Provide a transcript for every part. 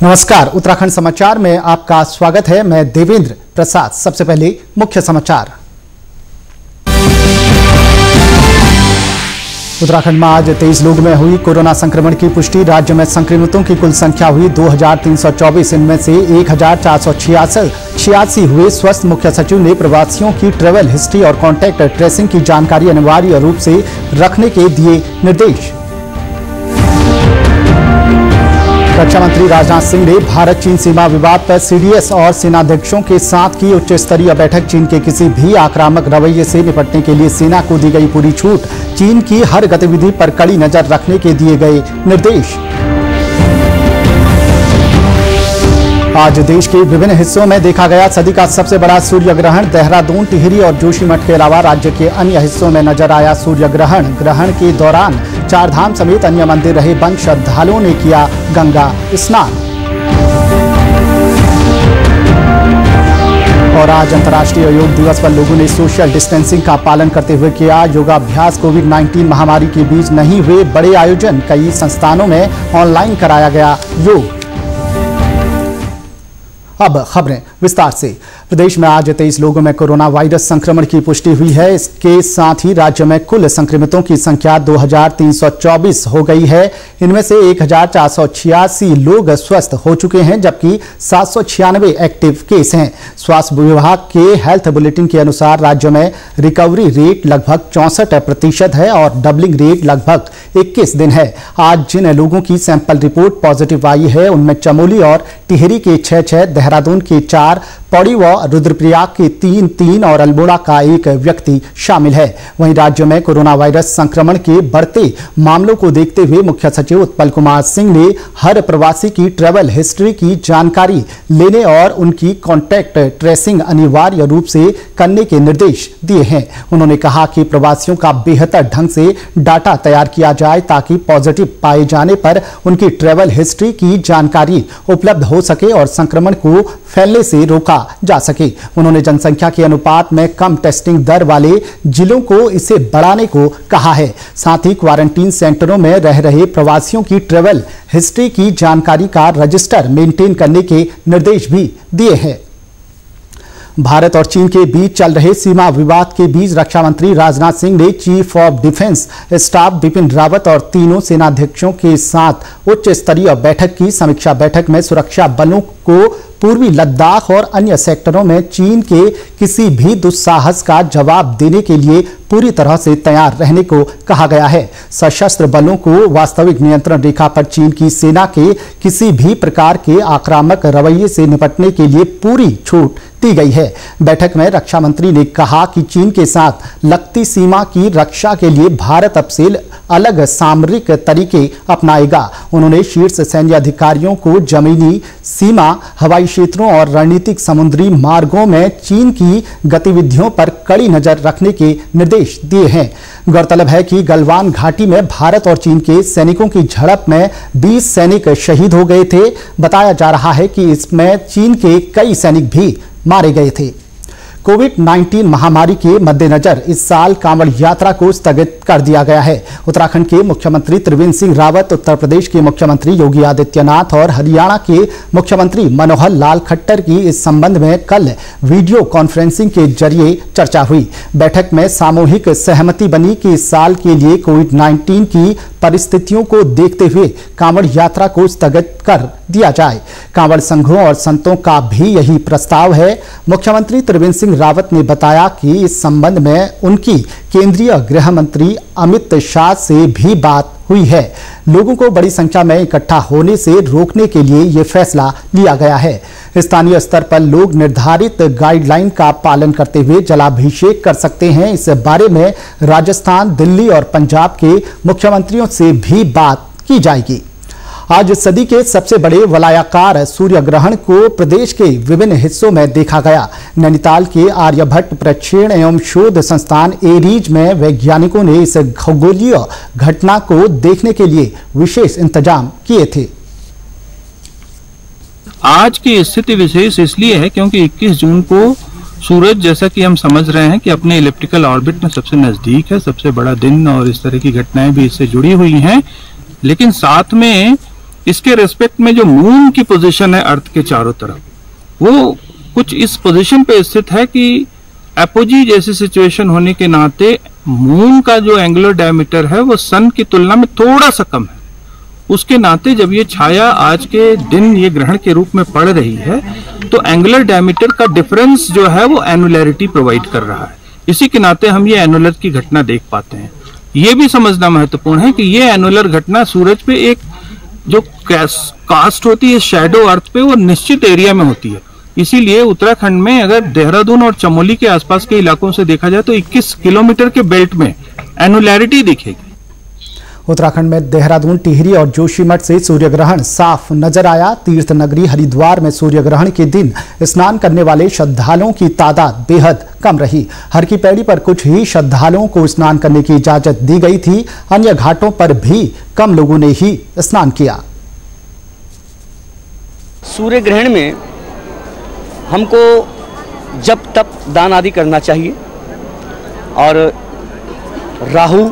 नमस्कार, उत्तराखंड समाचार में आपका स्वागत है। मैं देवेंद्र प्रसाद। सबसे पहले मुख्य समाचार। उत्तराखंड में आज 23 लोगों में हुई कोरोना संक्रमण की पुष्टि। राज्य में संक्रमितों की कुल संख्या हुई 2324। इनमें से 1486 हुए स्वस्थ। मुख्य सचिव ने प्रवासियों की ट्रैवल हिस्ट्री और कॉन्टैक्ट ट्रेसिंग की जानकारी अनिवार्य रूप से रखने के दिए निर्देश। रक्षा मंत्री राजनाथ सिंह ने भारत चीन सीमा विवाद पर सीडीएस और सेनाध्यक्षों के साथ की उच्च स्तरीय बैठक। चीन के किसी भी आक्रामक रवैये से निपटने के लिए सेना को दी गई पूरी छूट। चीन की हर गतिविधि पर कड़ी नजर रखने के दिए गए निर्देश। आज देश के विभिन्न हिस्सों में देखा गया सदी का सबसे बड़ा सूर्य ग्रहण। देहरादून, टिहरी और जोशीमठ के अलावा राज्य के अन्य हिस्सों में नजर आया सूर्य ग्रहण। ग्रहण के दौरान चारधाम समेत अन्य मंदिर रहे बंद। श्रद्धालुओं ने किया गंगा स्नान। और आज अंतर्राष्ट्रीय योग दिवस पर लोगों ने सोशल डिस्टेंसिंग का पालन करते हुए किया योगाभ्यास। कोविड-19 महामारी के बीच नहीं हुए बड़े आयोजन। कई संस्थानों में ऑनलाइन कराया गया योग। अब खबरें विस्तार से। प्रदेश में आज 23 लोगों में कोरोना वायरस संक्रमण की पुष्टि हुई है। इसके साथ ही राज्य में कुल संक्रमितों की संख्या 2324 हो गई है। इनमें से 1486 लोग स्वस्थ हो चुके हैं, जबकि 796 एक्टिव केस हैं। स्वास्थ्य विभाग के हेल्थ बुलेटिन के अनुसार राज्य में रिकवरी रेट लगभग 64% है और डबलिंग रेट लगभग 21 दिन है। आज जिन लोगों की सैंपल रिपोर्ट पॉजिटिव आई है उनमें चमोली और टिहरी के 6, देहरादून के 4, पौड़ी व रुद्रप्रयाग के 3 और अल्मोड़ा का 1 व्यक्ति शामिल है। वहीं राज्य में कोरोना वायरस संक्रमण के बढ़ते मामलों को देखते हुए मुख्य सचिव उत्पल कुमार सिंह ने हर प्रवासी की ट्रैवल हिस्ट्री की जानकारी लेने और उनकी कॉन्टैक्ट ट्रेसिंग अनिवार्य रूप से करने के निर्देश दिए हैं। उन्होंने कहा कि प्रवासियों का बेहतर ढंग से डाटा तैयार किया जाए ताकि पॉजिटिव पाए जाने पर उनकी ट्रैवल हिस्ट्री की जानकारी उपलब्ध हो सके और संक्रमण को फैलने से रोका जा सके। उन्होंने जनसंख्या के अनुपात में कम टेस्टिंग दर वाले जिलों को इसे बढ़ाने को कहा है। साथ ही क्वारंटीन सेंटरों में रह रहे प्रवासियों की ट्रैवल हिस्ट्री की जानकारी का रजिस्टर मेंटेन करने के निर्देश भी दिए हैं। भारत और चीन के बीच चल रहे सीमा विवाद के बीच रक्षा मंत्री राजनाथ सिंह ने chief of defence staff Bipin Rawat और तीनों सेनाध्यक्षों के साथ उच्च स्तरीय बैठक की। समीक्षा बैठक में सुरक्षा बलों को पूर्वी लद्दाख और अन्य सेक्टरों में चीन के किसी भी दुस्साहस का जवाब देने के लिए पूरी तरह से तैयार रहने को कहा गया है। सशस्त्र बलों को वास्तविक नियंत्रण रेखा पर चीन की सेना के किसी भी प्रकार के आक्रामक रवैये से निपटने के लिए पूरी छूट दी गई है। बैठक में रक्षा मंत्री ने कहा कि चीन के साथ लगती सीमा की रक्षा के लिए भारत अब से अलग सामरिक तरीके अपनाएगा। उन्होंने शीर्ष सैन्य अधिकारियों को जमीनी सीमा, हवाई क्षेत्रों और रणनीतिक समुद्री मार्गों में चीन की गतिविधियों पर कड़ी नजर रखने के निर्देश दिए हैं। गौरतलब है कि गलवान घाटी में भारत और चीन के सैनिकों की झड़प में 20 सैनिक शहीद हो गए थे। बताया जा रहा है कि इसमें चीन के कई सैनिक भी मारे गए थे। कोविड-19 महामारी के मद्देनजर इस साल कांवड़ यात्रा को स्थगित कर दिया गया है। उत्तराखंड के मुख्यमंत्री त्रिवेंद्र सिंह रावत, उत्तर प्रदेश के मुख्यमंत्री योगी आदित्यनाथ और हरियाणा के मुख्यमंत्री मनोहर लाल खट्टर की इस संबंध में कल वीडियो कॉन्फ्रेंसिंग के जरिए चर्चा हुई। बैठक में सामूहिक सहमति बनी कि इस साल के लिए कोविड-19 की परिस्थितियों को देखते हुए कांवड़ यात्रा को स्थगित कर दिया जाए। कांवड़ संघों और संतों का भी यही प्रस्ताव है। मुख्यमंत्री त्रिवेंद्र सिंह रावत ने बताया कि इस संबंध में उनकी केंद्रीय गृह मंत्री अमित शाह से भी बात हुई है। लोगों को बड़ी संख्या में इकट्ठा होने से रोकने के लिए यह फैसला लिया गया है। स्थानीय स्तर पर लोग निर्धारित गाइडलाइन का पालन करते हुए जलाभिषेक कर सकते हैं। इस बारे में राजस्थान, दिल्ली और पंजाब के मुख्यमंत्रियों से भी बात की जाएगी। आज सदी के सबसे बड़े वलयाकार सूर्य ग्रहण को प्रदेश के विभिन्न हिस्सों में देखा गया। नैनीताल के आर्यभट्ट प्रक्षेपण एवं शोध संस्थान एरीज में वैज्ञानिकों ने इस खगोलीय घटना को देखने के लिए विशेष इंतजाम किए थे। आज की स्थिति विशेष इसलिए है क्योंकि 21 जून को सूरज जैसा कि हम समझ रहे हैं कि अपने इलिप्टिकल ऑर्बिट में सबसे नजदीक है, सबसे बड़ा दिन और इस तरह की घटनाएं भी इससे जुड़ी हुई हैं, लेकिन साथ में इसके रेस्पेक्ट में जो मून की पोजीशन है अर्थ के चारों तरफ, वो कुछ इस पोजीशन पे स्थित है कि एपोजी जैसी सिचुएशन होने के नाते मून का जो एंगुलर डायमीटर है वो सन की तुलना में थोड़ा सा कम है। उसके नाते जब ये छाया आज के दिन ये ग्रहण के रूप में पड़ रही है तो एंगुलर डायमीटर का डिफरेंस जो है वो एनुलैरिटी प्रोवाइड कर रहा है। इसी के नाते हम ये एनुलर की घटना देख पाते हैं। ये भी समझना महत्वपूर्ण है कि ये एनुलर घटना सूरज पे एक जो कास्ट होती है शैडो अर्थ पे, वो निश्चित एरिया में होती है। इसीलिए उत्तराखंड में अगर देहरादून और चमोली के आसपास के इलाकों से देखा जाए तो 21 किलोमीटर के बेल्ट में एनुलैरिटी दिखेगी। उत्तराखंड में देहरादून, टिहरी और जोशीमठ से सूर्य ग्रहण साफ नजर आया। तीर्थ नगरी हरिद्वार में सूर्य ग्रहण के दिन स्नान करने वाले श्रद्धालुओं की तादाद बेहद कम रही। हर की पैड़ी पर कुछ ही श्रद्धालुओं को स्नान करने की इजाजत दी गई थी। अन्य घाटों पर भी कम लोगों ने ही स्नान किया। सूर्य ग्रहण में हमको जप तप दान आदि करना चाहिए और राहु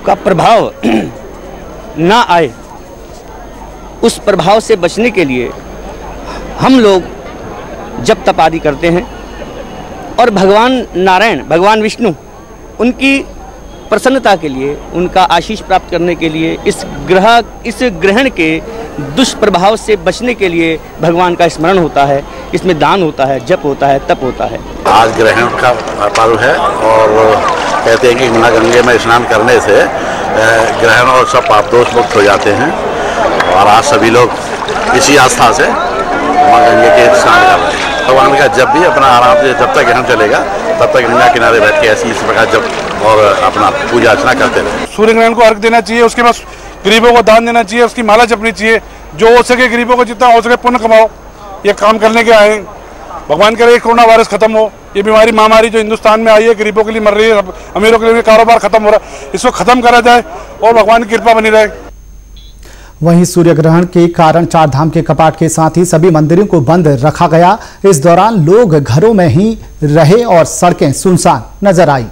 का प्रभाव ना आए, उस प्रभाव से बचने के लिए हम लोग जप तप आदि करते हैं और भगवान नारायण, भगवान विष्णु, उनकी प्रसन्नता के लिए, उनका आशीष प्राप्त करने के लिए, इस ग्रहण के दुष्प्रभाव से बचने के लिए भगवान का स्मरण होता है। इसमें दान होता है, जप होता है, तप होता है। आज ग्रहण का पर्व है और कहते हैं कि गंगा गंगे में स्नान करने से ग्रहण और सब पाप दोष मुक्त हो जाते हैं और आज सभी लोग इसी आस्था से मां गंगे के स्नान कर रहे हैं। भगवान का जब भी अपना आराम से, जब तक ग्रहण चलेगा तब तक गंगा किनारे बैठ के ऐसी इस प्रकार जब और अपना पूजा अर्चना करते रहे। सूर्य ग्रहण को अर्घ देना चाहिए, उसके बाद गरीबों को दान देना चाहिए, उसकी माला जपनी चाहिए। जो हो सके गरीबों को जितना हो सके पुण्य कमाओ। ये काम करने के आए, भगवान करे कोरोना वायरस खत्म हो। ये बीमारी महामारी जो हिंदुस्तान में आई है, गरीबों के लिए मर रही है, अमीरों के लिए कारोबार खत्म हो रहा है, इसको खत्म करा जाए और भगवान की कृपा बनी रहे। वहीं सूर्य ग्रहण के कारण चार धाम के कपाट के साथ ही सभी मंदिरों को बंद रखा गया। इस दौरान लोग घरों में ही रहे और सड़कें सुनसान नजर आई।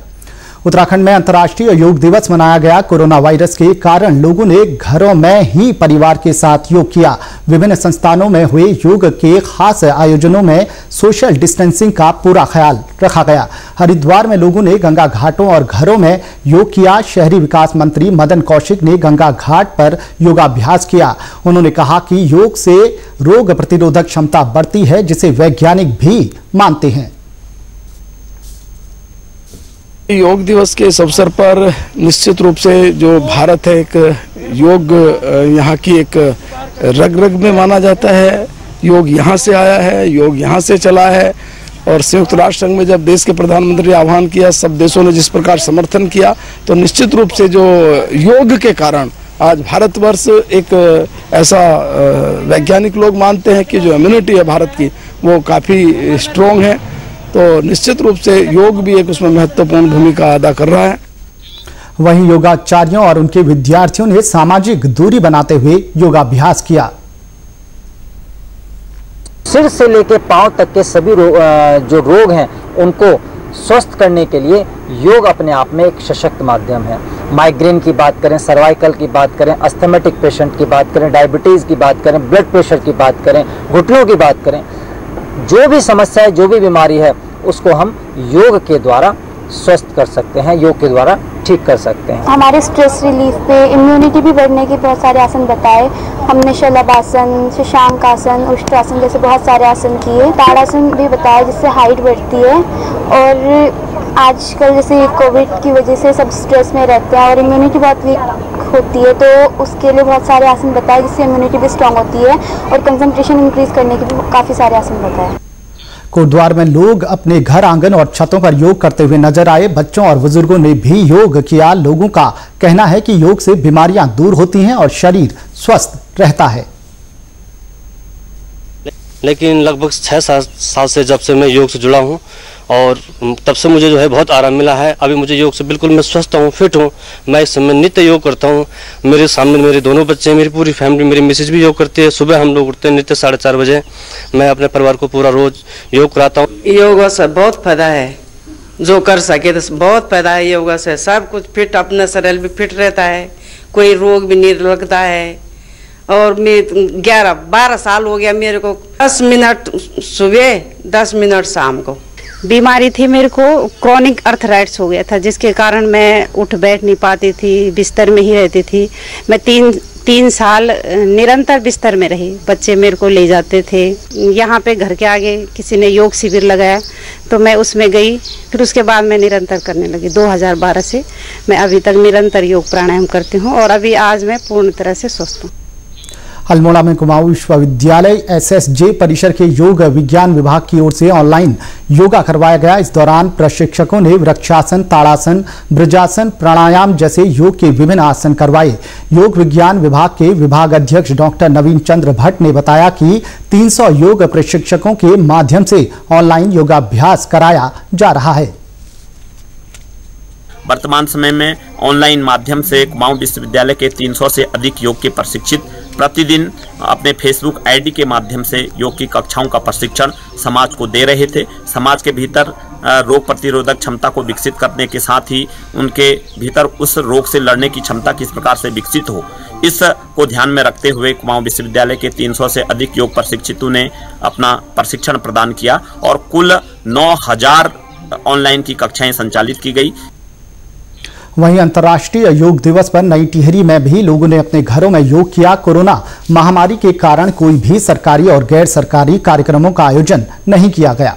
उत्तराखंड में अंतर्राष्ट्रीय योग दिवस मनाया गया। कोरोना वायरस के कारण लोगों ने घरों में ही परिवार के साथ योग किया। विभिन्न संस्थानों में हुए योग के खास आयोजनों में सोशल डिस्टेंसिंग का पूरा ख्याल रखा गया। हरिद्वार में लोगों ने गंगा घाटों और घरों में योग किया। शहरी विकास मंत्री मदन कौशिक ने गंगा घाट पर योगाभ्यास किया। उन्होंने कहा कि योग से रोग प्रतिरोधक क्षमता बढ़ती है, जिसे वैज्ञानिक भी मानते हैं। योग दिवस के इस अवसर पर निश्चित रूप से जो भारत है, एक योग यहाँ की एक रग रग में माना जाता है। योग यहाँ से आया है, योग यहाँ से चला है और संयुक्त राष्ट्र संघ में जब देश के प्रधानमंत्री ने आह्वान किया, सब देशों ने जिस प्रकार समर्थन किया, तो निश्चित रूप से जो योग के कारण आज भारतवर्ष एक ऐसा वैज्ञानिक लोग मानते हैं कि जो इम्यूनिटी है भारत की वो काफ़ी स्ट्रोंग है। तो निश्चित रूप से योग भी एक उसमें महत्वपूर्ण भूमिका अदा कर रहा है। वहीं योगाचार्यों और उनके विद्यार्थियों ने सामाजिक दूरी बनाते हुए योगाभ्यास किया। सिर से लेकर पांव तक के सभी जो रोग हैं उनको स्वस्थ करने के लिए योग अपने आप में एक सशक्त माध्यम है। माइग्रेन की बात करें, सर्वाइकल की बात करें, अस्थमेटिक पेशेंट की बात करें, डायबिटीज की बात करें, ब्लड प्रेशर की बात करें, घुटनों की बात करें, जो भी समस्या है, जो भी बीमारी है, उसको हम योग के द्वारा स्वस्थ कर सकते हैं, योग के द्वारा ठीक कर सकते हैं। हमारे स्ट्रेस रिलीफ पे, इम्यूनिटी भी बढ़ने के बहुत सारे आसन बताए हमने। शलभासन, शशांक आसन, उष्ट्रासन जैसे बहुत सारे आसन किए। ताड़ासन भी बताया जिससे हाइट बढ़ती है। और आजकल जैसे कोविड की वजह से सब स्ट्रेस में रहते हैं और इम्यूनिटी बहुत वीक होती है, तो उसके लिए बहुत सारे आसन बताए जिससे इम्यूनिटी भी स्ट्रांग होती है और कंसंट्रेशन इंक्रीज करने के भी काफ़ी सारे आसन बताए। कोटद्वार में लोग अपने घर, आंगन और छतों पर योग करते हुए नजर आए। बच्चों और बुजुर्गों ने भी योग किया। लोगों का कहना है कि योग से बीमारियां दूर होती हैं और शरीर स्वस्थ रहता है। लेकिन लगभग 6 साल से जब से मैं योग से जुड़ा हूँ और तब से मुझे जो है बहुत आराम मिला है। अभी मुझे योग से बिल्कुल मैं स्वस्थ हूँ, फिट हूँ। मैं इस समय नित्य योग करता हूँ। मेरे सामने मेरे दोनों बच्चे हैं, मेरी पूरी फैमिली, मेरी मिसेज भी योग करती है। सुबह हम लोग उठते हैं नित्य 4:30 बजे। मैं अपने परिवार को पूरा रोज योग कराता हूँ। योगा से बहुत फायदा है, जो कर सके तो बहुत फायदा है। योगा से सब कुछ फिट, अपना शरीर भी फिट रहता है, कोई रोग भी नहीं लगता है। और मैं 11-12 साल हो गया मेरे को, 10 मिनट सुबह 10 मिनट शाम को। बीमारी थी मेरे को, क्रॉनिक अर्थराइटिस हो गया था, जिसके कारण मैं उठ बैठ नहीं पाती थी, बिस्तर में ही रहती थी। मैं तीन साल निरंतर बिस्तर में रही। बच्चे मेरे को ले जाते थे। यहाँ पे घर के आगे किसी ने योग शिविर लगाया तो मैं उसमें गई। फिर उसके बाद मैं निरंतर करने लगी। 2012 से मैं अभी तक निरंतर योग प्राणायाम करती हूँ और अभी आज मैं पूर्ण तरह से स्वस्थ हूँ। अल्मोड़ा में कुमाऊं विश्वविद्यालय SSJ परिसर के योग विज्ञान विभाग की ओर से ऑनलाइन योगा करवाया गया। इस दौरान प्रशिक्षकों ने वृक्षासन, ताड़ासन, ब्रजासन, प्राणायाम जैसे योग के विभिन्न आसन करवाए। योग विज्ञान विभाग के विभाग अध्यक्ष डॉक्टर नवीन चंद्र भट्ट ने बताया कि 300 योग प्रशिक्षकों के माध्यम से ऑनलाइन योगाभ्यास कराया जा रहा है। वर्तमान समय में ऑनलाइन माध्यम से कुमाऊं विश्वविद्यालय के 300 से अधिक योग के प्रशिक्षित प्रतिदिन अपने फेसबुक आईडी के माध्यम से योग की कक्षाओं का प्रशिक्षण समाज को दे रहे थे। समाज के भीतर रोग प्रतिरोधक क्षमता को विकसित करने के साथ ही उनके भीतर उस रोग से लड़ने की क्षमता किस प्रकार से विकसित हो, इस को ध्यान में रखते हुए कुमाऊं विश्वविद्यालय के 300 से अधिक योग प्रशिक्षितों ने अपना प्रशिक्षण प्रदान किया और कुल 9000 ऑनलाइन की कक्षाएं संचालित की गई। वहीं अंतर्राष्ट्रीय योग दिवस पर नई टिहरी में भी लोगों ने अपने घरों में योग किया। कोरोना महामारी के कारण कोई भी सरकारी और गैर सरकारी कार्यक्रमों का आयोजन नहीं किया गया।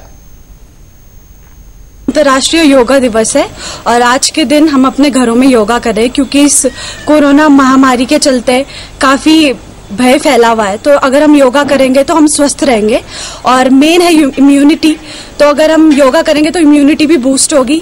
अंतर्राष्ट्रीय योगा दिवस है और आज के दिन हम अपने घरों में योगा कर रहे हैं, क्योंकि इस कोरोना महामारी के चलते काफी भय फैला हुआ है। तो अगर हम योगा करेंगे तो हम स्वस्थ रहेंगे और मेन है इम्यूनिटी। तो अगर हम योगा करेंगे तो इम्यूनिटी भी बूस्ट होगी।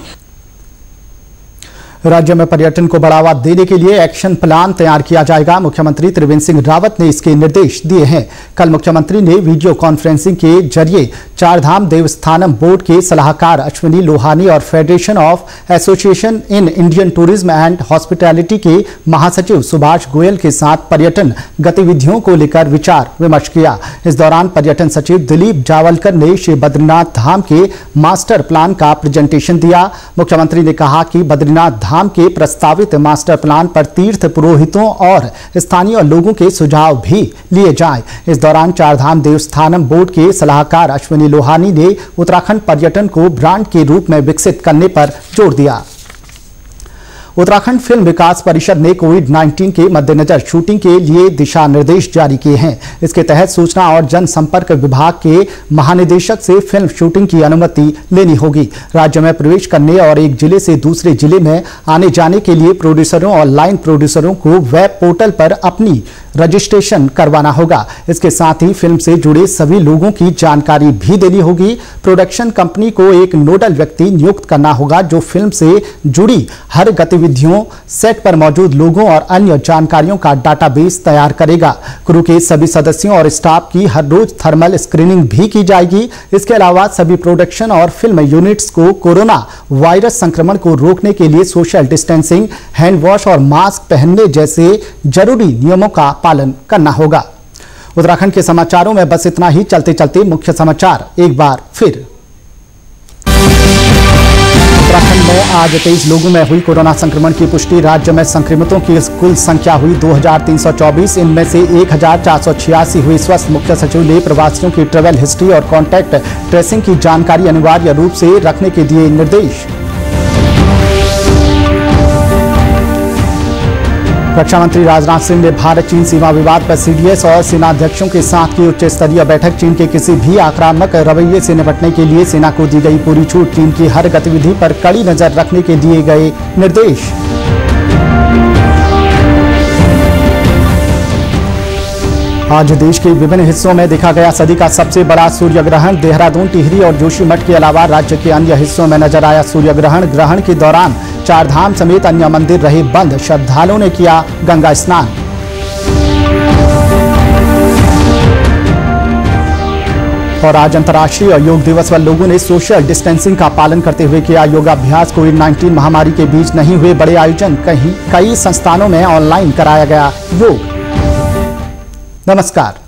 राज्य में पर्यटन को बढ़ावा देने के लिए एक्शन प्लान तैयार किया जाएगा। मुख्यमंत्री त्रिवेंद्र सिंह रावत ने इसके निर्देश दिए हैं। कल मुख्यमंत्री ने वीडियो कॉन्फ्रेंसिंग के जरिए चारधाम देवस्थानम बोर्ड के सलाहकार अश्विनी लोहानी और federation of association in Indian tourism and hospitality के महासचिव सुभाष गोयल के साथ पर्यटन गतिविधियों को लेकर विचार विमर्श किया। इस दौरान पर्यटन सचिव दिलीप जावलकर ने श्री बद्रीनाथ धाम के मास्टर प्लान का प्रेजेंटेशन दिया। मुख्यमंत्री ने कहा कि बद्रीनाथ धाम के प्रस्तावित मास्टर प्लान पर तीर्थ पुरोहितों और स्थानीय लोगों के सुझाव भी लिए जाएं। इस दौरान चारधाम देवस्थानम बोर्ड के सलाहकार अश्विनी लोहानी ने उत्तराखंड पर्यटन को ब्रांड के रूप में विकसित करने पर जोर दिया। उत्तराखंड फिल्म विकास परिषद ने कोविड-19 के मद्देनजर शूटिंग के लिए दिशा निर्देश जारी किए हैं। इसके तहत सूचना और जनसंपर्क विभाग के महानिदेशक से फिल्म शूटिंग की अनुमति लेनी होगी। राज्य में प्रवेश करने और एक जिले से दूसरे जिले में आने जाने के लिए प्रोड्यूसरों और लाइन प्रोड्यूसरों को वेब पोर्टल पर अपनी रजिस्ट्रेशन करवाना होगा। इसके साथ ही फिल्म से जुड़े सभी लोगों की जानकारी भी देनी होगी। प्रोडक्शन कंपनी को एक नोडल व्यक्ति नियुक्त करना होगा जो फिल्म से जुड़ी हर गतिविधियों, सेट पर मौजूद लोगों और अन्य जानकारियों का डाटाबेस तैयार करेगा। क्रू के सभी सदस्यों और स्टाफ की हर रोज थर्मल स्क्रीनिंग भी की जाएगी। इसके अलावा सभी प्रोडक्शन और फिल्म यूनिट्स को कोरोना वायरस संक्रमण को रोकने के लिए सोशल डिस्टेंसिंग, हैंड वॉश और मास्क पहनने जैसे जरूरी नियमों का पालन करना होगा। उत्तराखंड के समाचारों में बस इतना ही। चलते चलते मुख्य समाचार एक बार फिर। उत्तराखंड में आज 23 लोगों में हुई कोरोना संक्रमण की पुष्टि। राज्य में संक्रमितों की कुल संख्या हुई 2324। इनमें से 1486 हुई स्वस्थ। मुख्य सचिव ने प्रवासियों की ट्रैवल हिस्ट्री और कॉन्टैक्ट ट्रेसिंग की जानकारी अनिवार्य रूप से रखने के दिए निर्देश। रक्षा मंत्री राजनाथ सिंह ने भारत चीन सीमा विवाद पर CDS और सेनाध्यक्षों के साथ की उच्च स्तरीय बैठक। चीन के किसी भी आक्रामक रवैये से निपटने के लिए सेना को दी गई पूरी छूट। चीन की हर गतिविधि पर कड़ी नजर रखने के दिए गए निर्देश। आज देश के विभिन्न हिस्सों में देखा गया सदी का सबसे बड़ा सूर्य ग्रहण। देहरादून, टिहरी और जोशीमठ के अलावा राज्य के अन्य हिस्सों में नजर आया सूर्य ग्रहण। ग्रहण के दौरान चारधाम समेत अन्य मंदिर रहे बंद। श्रद्धालुओं ने किया गंगा स्नान। और आज अंतर्राष्ट्रीय योग दिवस पर लोगों ने सोशल डिस्टेंसिंग का पालन करते हुए किया योगाभ्यास। कोविड-19 महामारी के बीच नहीं हुए बड़े आयोजन, कई संस्थानों में ऑनलाइन कराया गया योग। नमस्कार।